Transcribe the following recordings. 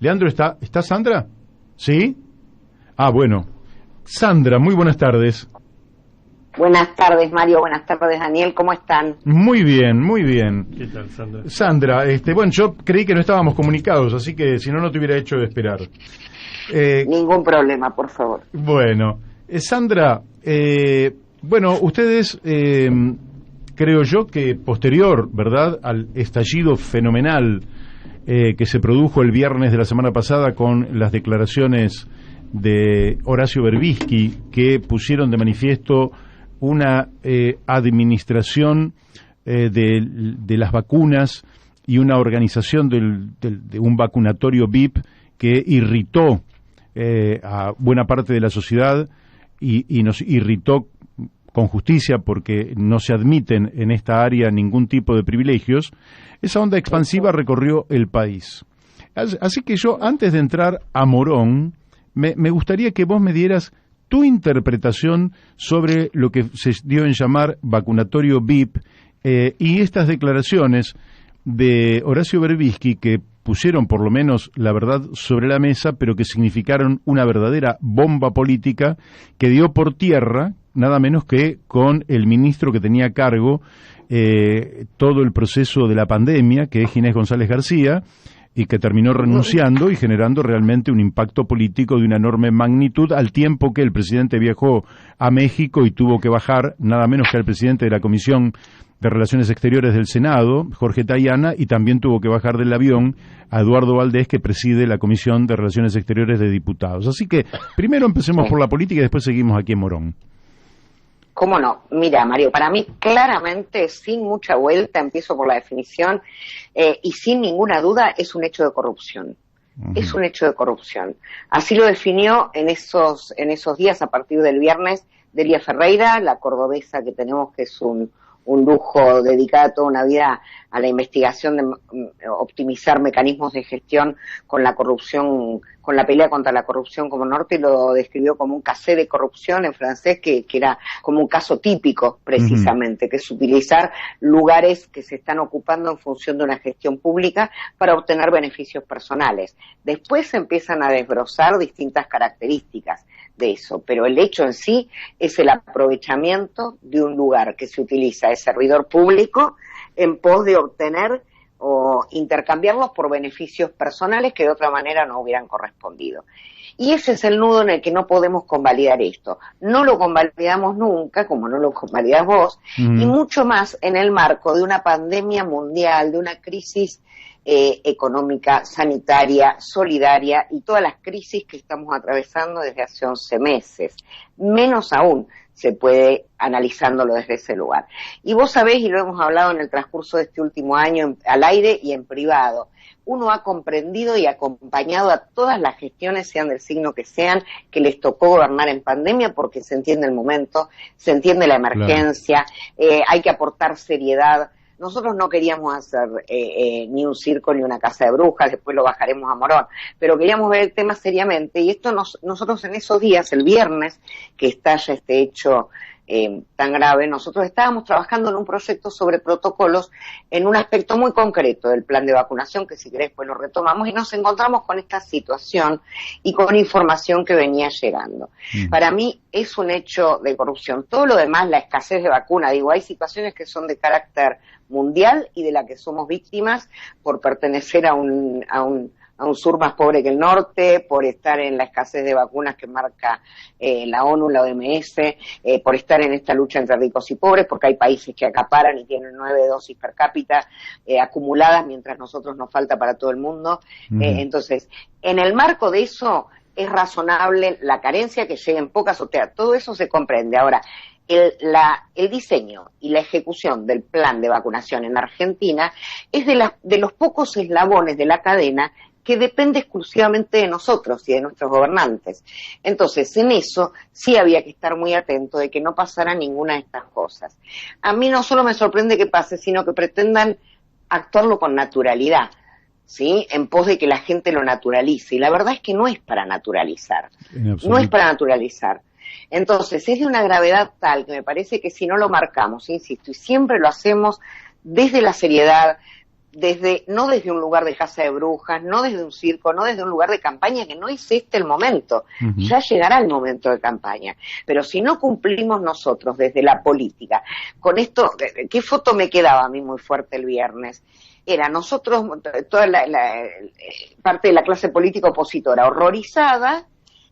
Leandro, ¿está Sandra? ¿Sí? Ah, bueno. Sandra, muy buenas tardes. Buenas tardes, Mario. Buenas tardes, Daniel. ¿Cómo están? Muy bien, muy bien. ¿Qué tal, Sandra? Sandra, bueno, yo creí que no estábamos comunicados, así que si no, no te hubiera hecho de esperar. Ningún problema, por favor. Bueno, Sandra, bueno, ustedes, creo yo que posterior, ¿verdad?, al estallido fenomenal que se produjo el viernes de la semana pasada con las declaraciones de Horacio Berbisky, que pusieron de manifiesto una administración de las vacunas y una organización de un vacunatorio VIP que irritó a buena parte de la sociedad y nos irritó con justicia porque no se admiten en esta área ningún tipo de privilegios. Esa onda expansiva recorrió el país. Así que yo, antes de entrar a Morón, me gustaría que vos me dieras tu interpretación sobre lo que se dio en llamar vacunatorio VIP y estas declaraciones de Horacio Berbisky que pusieron por lo menos la verdad sobre la mesa, pero que significaron una verdadera bomba política que dio por tierra nada menos que con el ministro que tenía a cargo todo el proceso de la pandemia, que es Ginés González García, y que terminó renunciando y generando realmente un impacto político de una enorme magnitud, al tiempo que el presidente viajó a México y tuvo que bajar nada menos que al presidente de la Comisión de Relaciones Exteriores del Senado, Jorge Tayana, y también tuvo que bajar del avión a Eduardo Valdés, que preside la Comisión de Relaciones Exteriores de Diputados. Así que primero empecemos por la política y después seguimos aquí en Morón. ¿Cómo no? Mira, Mario, para mí claramente, sin mucha vuelta, empiezo por la definición, y sin ninguna duda, es un hecho de corrupción. Uh-huh. Es un hecho de corrupción. Así lo definió en esos días, a partir del viernes, Delia Ferreira, la cordobesa que tenemos, que es un lujo, dedicada toda una vida a la investigación de optimizar mecanismos de gestión con la corrupción, con la pelea contra la corrupción como norte, y lo describió como un caso de corrupción en francés, que era como un caso típico, precisamente, que es utilizar lugares que se están ocupando en función de una gestión pública para obtener beneficios personales. Después se empiezan a desbrozar distintas características de eso, pero el hecho en sí es el aprovechamiento de un lugar que se utiliza de servidor público en pos de obtener o intercambiarlos por beneficios personales que de otra manera no hubieran correspondido. Y ese es el nudo en el que no podemos convalidar esto. No lo convalidamos nunca, como no lo convalidás vos, y mucho más en el marco de una pandemia mundial, de una crisis económica, sanitaria, solidaria y todas las crisis que estamos atravesando desde hace 11 meses. Menos aún se puede analizándolo desde ese lugar. Y vos sabés, y lo hemos hablado en el transcurso de este último año al aire y en privado, uno ha comprendido y acompañado a todas las gestiones, sean del signo que sean, que les tocó gobernar en pandemia, porque se entiende el momento, se entiende la emergencia, claro. Hay que aportar seriedad. Nosotros no queríamos hacer ni un circo ni una casa de brujas, después lo bajaremos a Morón, pero queríamos ver el tema seriamente, y esto nosotros en esos días, el viernes, que estalla este hecho tan grave, nosotros estábamos trabajando en un proyecto sobre protocolos en un aspecto muy concreto del plan de vacunación, que si querés pues lo retomamos, y nos encontramos con esta situación y con información que venía llegando. Para mí es un hecho de corrupción. Todo lo demás, la escasez de vacuna, digo, hay situaciones que son de carácter mundial y de la que somos víctimas por pertenecer a un sur más pobre que el norte, por estar en la escasez de vacunas que marca la ONU, la OMS, por estar en esta lucha entre ricos y pobres, porque hay países que acaparan y tienen 9 dosis per cápita acumuladas, mientras nosotros nos falta para todo el mundo. Entonces, en el marco de eso, es razonable la carencia que lleguen pocas, o sea, todo eso se comprende. Ahora, el diseño y la ejecución del plan de vacunación en Argentina es de los pocos eslabones de la cadena que depende exclusivamente de nosotros y de nuestros gobernantes. Entonces, en eso sí había que estar muy atento de que no pasara ninguna de estas cosas. A mí no solo me sorprende que pase, sino que pretendan actuarlo con naturalidad, ¿sí? En pos de que la gente lo naturalice. Y la verdad es que no es para naturalizar. No es para naturalizar. Entonces, es de una gravedad tal que me parece que si no lo marcamos, insisto, y siempre lo hacemos desde la seriedad, no desde un lugar de casa de brujas, no desde un circo, no desde un lugar de campaña, que no es este el momento. Ya llegará el momento de campaña. Pero si no cumplimos nosotros desde la política, con esto, ¿qué foto me quedaba a mí muy fuerte el viernes? Era nosotros, toda la parte de la clase política opositora, horrorizada,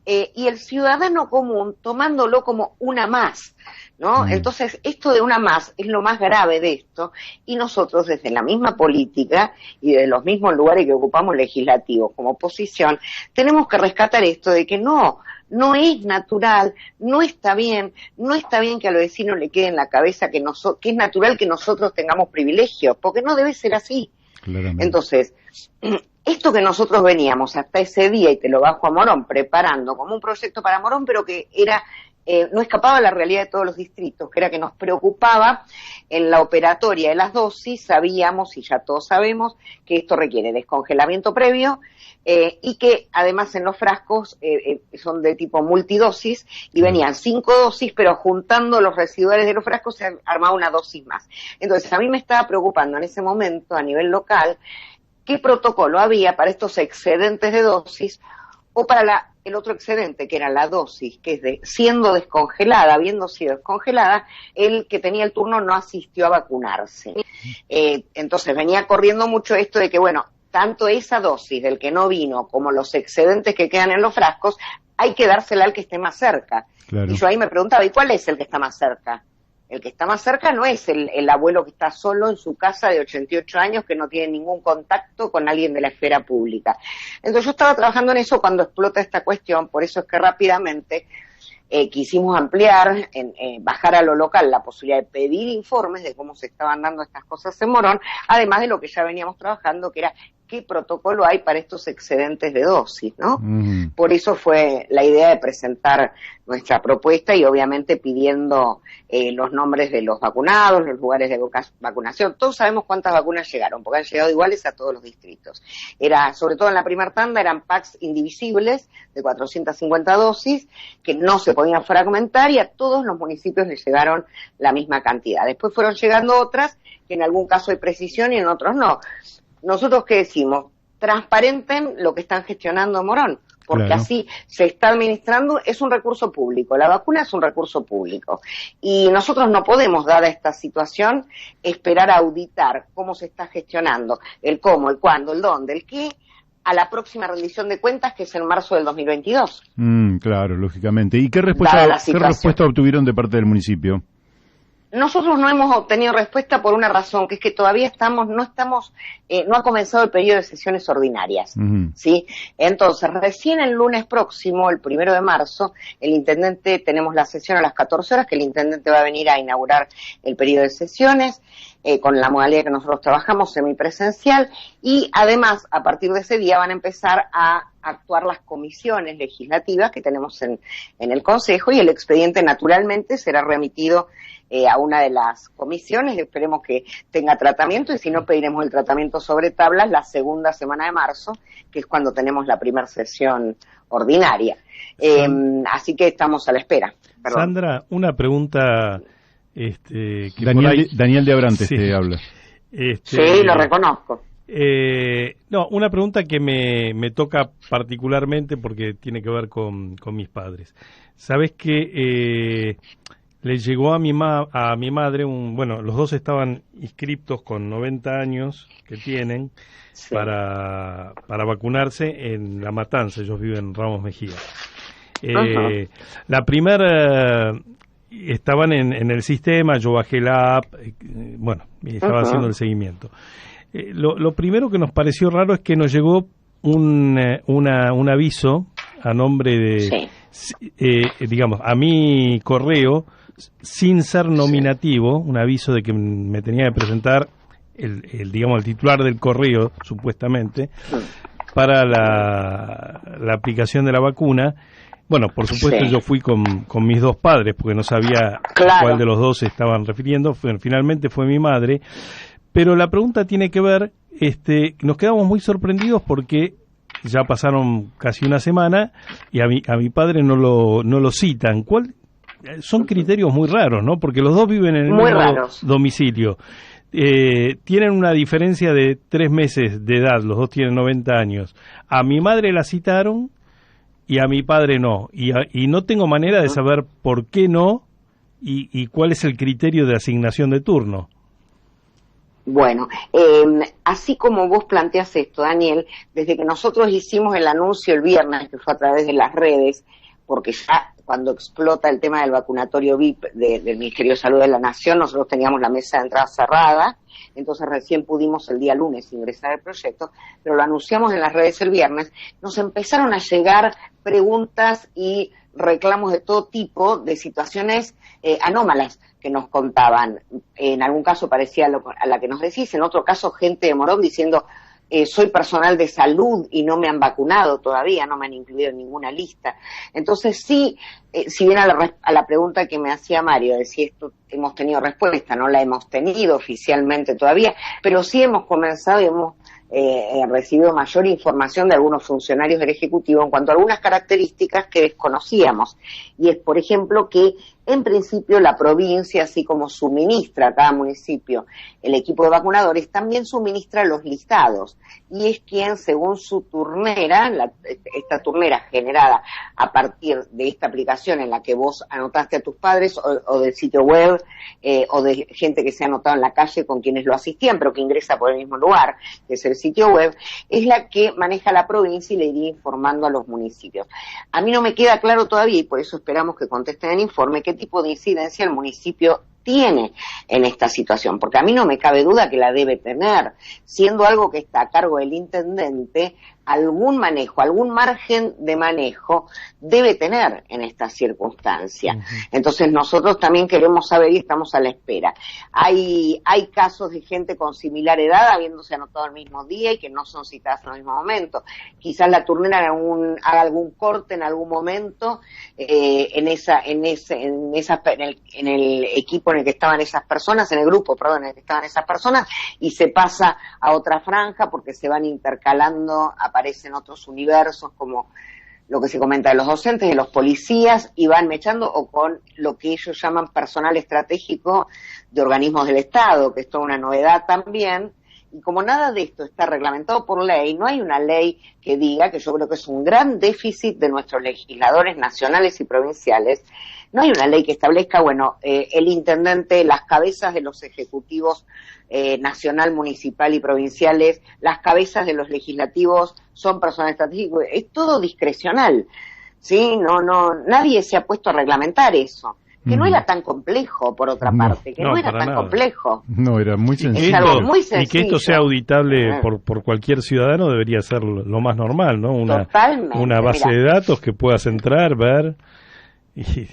y el ciudadano común tomándolo como una más, ¿no? Entonces, esto de una más es lo más grave de esto, y nosotros desde la misma política y de los mismos lugares que ocupamos legislativos como oposición, tenemos que rescatar esto de que no es natural, no está bien que a los vecinos le quede en la cabeza que es natural que nosotros tengamos privilegios, porque no debe ser así. Claramente. Entonces, esto que nosotros veníamos hasta ese día, y te lo bajo a Morón, preparando como un proyecto para Morón, pero que era no escapaba a la realidad de todos los distritos, que era que nos preocupaba en la operatoria de las dosis, sabíamos, y ya todos sabemos, que esto requiere descongelamiento previo, y que además en los frascos son de tipo multidosis, y venían 5 dosis, pero juntando los residuales de los frascos se armaba una dosis más. Entonces a mí me estaba preocupando en ese momento, a nivel local, qué protocolo había para estos excedentes de dosis, o para el otro excedente, que era la dosis, que es siendo descongelada, habiendo sido descongelada, el que tenía el turno no asistió a vacunarse. Entonces venía corriendo mucho esto de que, bueno, tanto esa dosis del que no vino como los excedentes que quedan en los frascos, hay que dársela al que esté más cerca. Claro. Y yo ahí me preguntaba, ¿y cuál es el que está más cerca? El que está más cerca no es el abuelo que está solo en su casa de 88 años, que no tiene ningún contacto con alguien de la esfera pública. Entonces yo estaba trabajando en eso cuando explota esta cuestión, por eso es que rápidamente quisimos ampliar, bajar a lo local la posibilidad de pedir informes de cómo se estaban dando estas cosas en Morón, además de lo que ya veníamos trabajando, que era qué protocolo hay para estos excedentes de dosis, ¿no? Por eso fue la idea de presentar nuestra propuesta y obviamente pidiendo los nombres de los vacunados, los lugares de vacunación. Todos sabemos cuántas vacunas llegaron, porque han llegado iguales a todos los distritos. Sobre todo en la primera tanda, eran packs indivisibles de 450 dosis que no se podían fragmentar, y a todos los municipios les llegaron la misma cantidad. Después fueron llegando otras que en algún caso hay precisión y en otros no. ¿Nosotros qué decimos? Transparenten lo que están gestionando en Morón, porque claro, así se está administrando, es un recurso público, la vacuna es un recurso público, y nosotros no podemos, dada esta situación, esperar a auditar cómo se está gestionando, el cómo, el cuándo, el dónde, el qué, a la próxima rendición de cuentas, que es en marzo del 2022. Claro, lógicamente. ¿Y qué respuesta obtuvieron de parte del municipio? Nosotros no hemos obtenido respuesta por una razón, que es que todavía no ha comenzado el periodo de sesiones ordinarias, ¿sí? Entonces, recién el lunes próximo, el 1 de marzo, tenemos la sesión a las 14 horas, que el intendente va a venir a inaugurar el periodo de sesiones, con la modalidad que nosotros trabajamos, semipresencial, y además, a partir de ese día van a empezar a actuar las comisiones legislativas que tenemos en el Consejo, y el expediente naturalmente será remitido a una de las comisiones, esperemos que tenga tratamiento, y si no pediremos el tratamiento sobre tablas la segunda semana de marzo, que es cuando tenemos la primera sesión ordinaria. Así que estamos a la espera. Perdón. Sandra, una pregunta... Daniel de Abrantes te habla. Sí, lo reconozco. No, una pregunta que me toca particularmente porque tiene que ver con mis padres. Sabes que le llegó a mi madre los dos estaban inscriptos con 90 años que tienen, sí, para vacunarse en La Matanza. Ellos viven en Ramos Mejía. La primera estaban en el sistema, yo bajé la app, y estaba haciendo el seguimiento. Lo primero que nos pareció raro es que nos llegó un aviso a nombre de, digamos, a mi correo, sin ser nominativo, un aviso de que me tenía que presentar el titular del correo, supuestamente, para la aplicación de la vacuna. Bueno, por supuesto yo fui con mis dos padres, porque no sabía a cuál de los dos se estaban refiriendo. Finalmente fue mi madre. Pero la pregunta tiene que ver, nos quedamos muy sorprendidos porque ya pasaron casi una semana y a mi padre no lo citan. Son criterios muy raros, ¿no? Porque los dos viven en el mismo domicilio. tienen una diferencia de 3 meses de edad, los dos tienen 90 años. A mi madre la citaron y a mi padre no. Y no tengo manera de saber por qué no y cuál es el criterio de asignación de turno. Bueno, así como vos planteas esto, Daniel, desde que nosotros hicimos el anuncio el viernes, que fue a través de las redes, porque ya cuando explota el tema del vacunatorio VIP del Ministerio de Salud de la Nación, nosotros teníamos la mesa de entrada cerrada, entonces recién pudimos el día lunes ingresar al proyecto, pero lo anunciamos en las redes el viernes, nos empezaron a llegar preguntas y reclamos de todo tipo de situaciones anómalas que nos contaban. En algún caso parecía a la que nos decís, en otro caso gente de Morón diciendo soy personal de salud y no me han vacunado todavía, no me han incluido en ninguna lista. Entonces sí, si bien a la pregunta que me hacía Mario, de si esto hemos tenido respuesta, no la hemos tenido oficialmente todavía, pero sí hemos comenzado y hemos recibido mayor información de algunos funcionarios del Ejecutivo en cuanto a algunas características que desconocíamos. Y es, por ejemplo, que en principio la provincia, así como suministra a cada municipio el equipo de vacunadores, también suministra los listados. Y es quien, según su turnera, esta turnera generada a partir de esta aplicación en la que vos anotaste a tus padres o del sitio web o de gente que se ha anotado en la calle con quienes lo asistían, pero que ingresa por el mismo lugar, que es el sitio web, es la que maneja la provincia y le iría informando a los municipios. A mí no me queda claro todavía, y por eso esperamos que contesten el informe, qué tipo de incidencia el municipio tiene en esta situación, porque a mí no me cabe duda que la debe tener, siendo algo que está a cargo del intendente, algún manejo, algún margen de manejo debe tener en esta circunstancia. Entonces nosotros también queremos saber y estamos a la espera. Hay casos de gente con similar edad habiéndose anotado el mismo día y que no son citadas en el mismo momento. Quizás la turnera haga algún corte en algún momento en el equipo en el que estaban esas personas, en el grupo, perdón, en el que estaban esas personas, y se pasa a otra franja porque se van intercalando, aparecen otros universos como lo que se comenta de los docentes, de los policías, y van mechando o con lo que ellos llaman personal estratégico de organismos del Estado, que es toda una novedad también. Y como nada de esto está reglamentado por ley, no hay una ley que diga, que yo creo que es un gran déficit de nuestros legisladores nacionales y provinciales, no hay una ley que establezca, el intendente, las cabezas de los ejecutivos nacional, municipal y provinciales, las cabezas de los legislativos son personal estratégico, es todo discrecional, ¿sí? Nadie se ha puesto a reglamentar eso. Que no era tan complejo, por otra parte, que no era tan complejo. No, era muy sencillo. Es algo muy sencillo. Y que esto sea auditable por cualquier ciudadano debería ser lo más normal, ¿no? Una base de datos que puedas entrar, ver.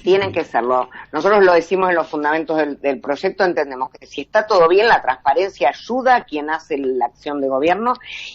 Tienen que serlo. Nosotros lo decimos en los fundamentos del proyecto, entendemos que si está todo bien, la transparencia ayuda a quien hace la acción de gobierno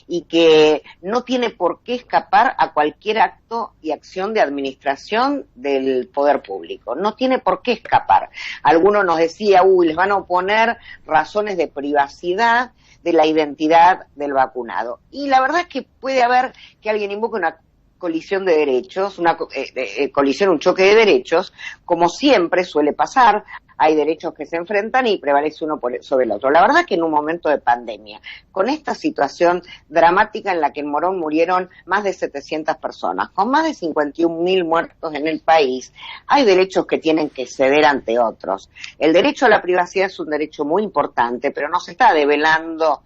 y que no tiene por qué escapar a cualquier acto y acción de administración del poder público. No tiene por qué escapar. Alguno nos decía, les van a oponer razones de privacidad de la identidad del vacunado. Y la verdad es que puede haber que alguien invoque una colisión de derechos, un choque de derechos, como siempre suele pasar, hay derechos que se enfrentan y prevalece uno sobre el otro. La verdad es que en un momento de pandemia, con esta situación dramática en la que en Morón murieron más de 700 personas, con más de 51.000 muertos en el país, hay derechos que tienen que ceder ante otros. El derecho a la privacidad es un derecho muy importante, pero no se está develando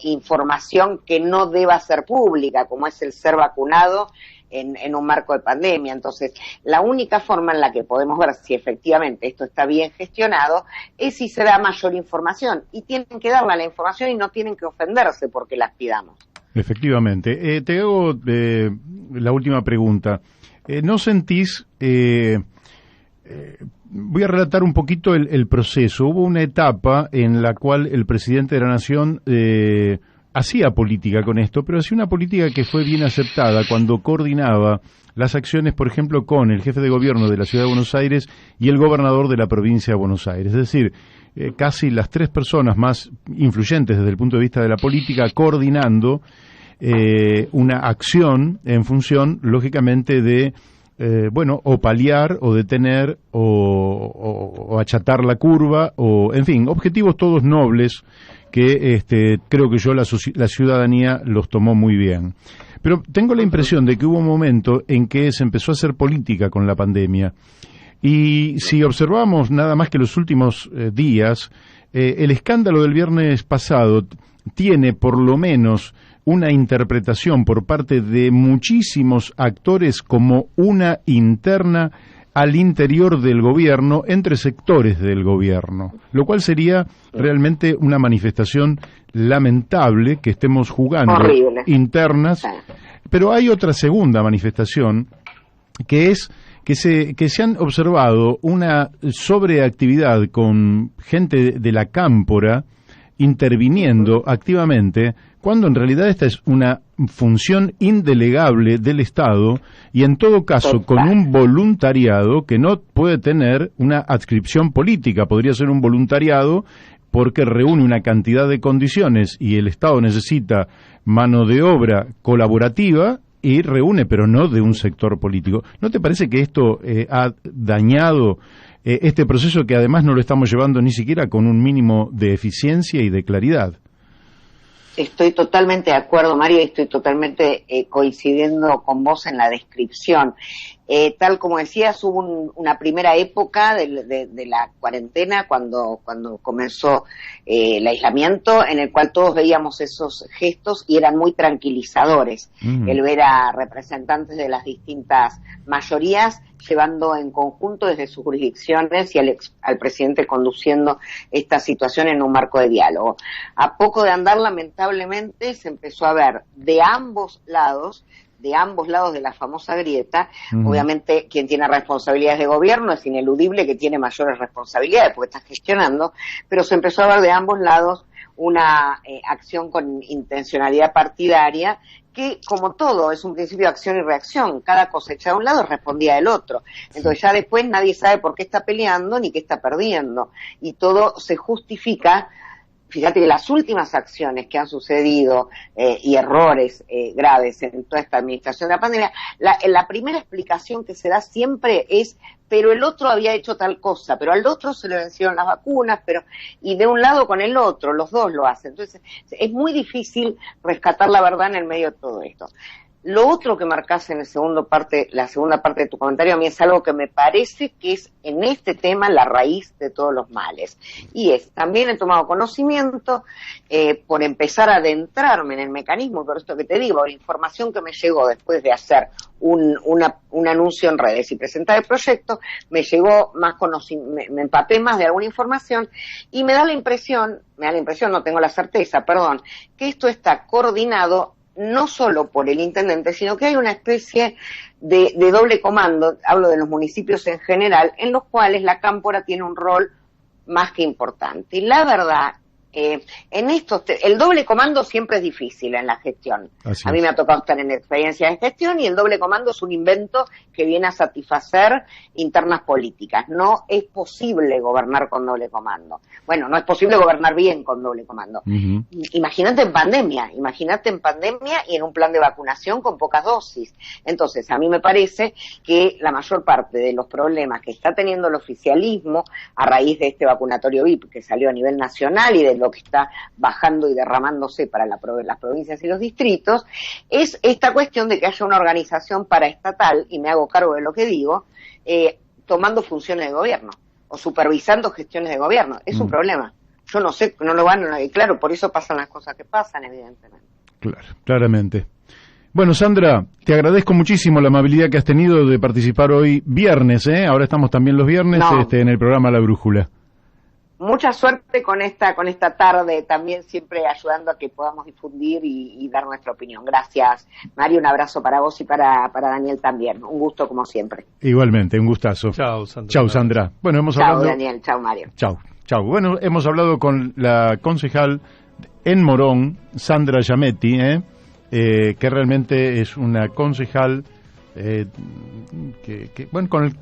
información que no deba ser pública, como es el ser vacunado en un marco de pandemia. Entonces, la única forma en la que podemos ver si efectivamente esto está bien gestionado es si se da mayor información. Y tienen que darle la información y no tienen que ofenderse porque las pidamos. Efectivamente. Te hago la última pregunta. ¿No sentís... voy a relatar un poquito el proceso. Hubo una etapa en la cual el presidente de la Nación hacía política con esto, pero hacía una política que fue bien aceptada cuando coordinaba las acciones, por ejemplo, con el jefe de gobierno de la Ciudad de Buenos Aires y el gobernador de la provincia de Buenos Aires. Es decir, casi las tres personas más influyentes desde el punto de vista de la política coordinando una acción en función, lógicamente, de bueno, o paliar, o detener, o achatar la curva, o, en fin, objetivos todos nobles que creo que la ciudadanía los tomó muy bien. Pero tengo la impresión de que hubo un momento en que se empezó a hacer política con la pandemia. Y si observamos nada más que los últimos días, el escándalo del viernes pasado tiene por lo menos una interpretación por parte de muchísimos actores como una interna al interior del gobierno, entre sectores del gobierno, lo cual sería realmente una manifestación lamentable que estemos jugando horrible, internas. Pero hay otra segunda manifestación, que es que se han observado una sobreactividad con gente de la cámpora interviniendo activamente, cuando en realidad esta es una función indelegable del Estado y en todo caso con un voluntariado que no puede tener una adscripción política. Podría ser un voluntariado porque reúne una cantidad de condiciones y el Estado necesita mano de obra colaborativa y reúne, pero no de un sector político. ¿No te parece que esto ha dañado este proceso, que además no lo estamos llevando ni siquiera con un mínimo de eficiencia y de claridad? Estoy totalmente de acuerdo, Mario, y estoy totalmente coincidiendo con vos en la descripción. Tal como decías, hubo una primera época de la cuarentena cuando comenzó el aislamiento, en el cual todos veíamos esos gestos y eran muy tranquilizadores. El ver a representantes de las distintas mayorías llevando en conjunto desde sus jurisdicciones y al presidente conduciendo esta situación en un marco de diálogo. A poco de andar, lamentablemente, se empezó a ver de ambos lados de la famosa grieta. Obviamente quien tiene responsabilidades de gobierno es ineludible que tiene mayores responsabilidades porque está gestionando, pero se empezó a ver de ambos lados una acción con intencionalidad partidaria que, como todo, es un principio de acción y reacción. Cada cosa hecha de un lado respondía del otro. Entonces ya después nadie sabe por qué está peleando ni qué está perdiendo. Y todo se justifica. Fíjate que las últimas acciones que han sucedido y errores graves en toda esta administración de la pandemia, la primera explicación que se da siempre es: pero el otro había hecho tal cosa, pero al otro se le vencieron las vacunas, y de un lado con el otro, los dos lo hacen. Entonces es muy difícil rescatar la verdad en el medio de todo esto. Lo otro que marcás en la segunda parte de tu comentario, a mí es algo que me parece que es en este tema la raíz de todos los males. Y también he tomado conocimiento, por empezar a adentrarme en el mecanismo, por esto que te digo, la información que me llegó después de hacer un anuncio en redes y presentar el proyecto, me llegó más me empapé más de alguna información y me da la impresión, no tengo la certeza, que esto está coordinado no solo por el intendente, sino que hay una especie de doble comando, hablo de los municipios en general, en los cuales la cámpora tiene un rol más que importante. Y la verdad, el doble comando siempre es difícil en la gestión. A mí me ha tocado estar en experiencia de gestión y el doble comando es un invento que viene a satisfacer internas políticas. No es posible gobernar con doble comando. Bueno, no es posible gobernar bien con doble comando. Imagínate en pandemia y en un plan de vacunación con pocas dosis. Entonces, a mí me parece que la mayor parte de los problemas que está teniendo el oficialismo a raíz de este vacunatorio VIP que salió a nivel nacional y de lo que está bajando y derramándose para las provincias y los distritos, es esta cuestión de que haya una organización paraestatal, y me hago cargo de lo que digo, tomando funciones de gobierno o supervisando gestiones de gobierno. Es un problema. Yo no sé, no lo van a... Claro, por eso pasan las cosas que pasan, evidentemente. Claro, claramente. Bueno, Sandra, te agradezco muchísimo la amabilidad que has tenido de participar hoy viernes, ¿eh? Ahora estamos también los viernes en el programa La Brújula. Mucha suerte con esta tarde, también siempre ayudando a que podamos difundir y dar nuestra opinión. Gracias, Mario, un abrazo para vos y para Daniel también. Un gusto como siempre. Igualmente, un gustazo. Chao, Sandra. Chao, Sandra. Bueno, Chao, Daniel. Chao, Mario. Chao. Bueno, hemos hablado con la concejal en Morón, Sandra Giametti, que realmente es una concejal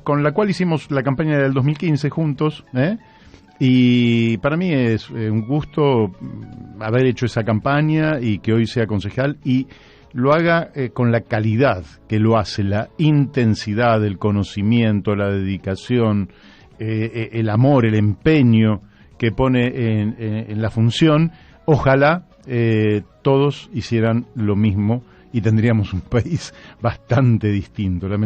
con la cual hicimos la campaña del 2015 juntos, y para mí es un gusto haber hecho esa campaña y que hoy sea concejal, y lo haga con la calidad que lo hace, la intensidad, el conocimiento, la dedicación, el amor, el empeño que pone en la función. Ojalá todos hicieran lo mismo y tendríamos un país bastante distinto.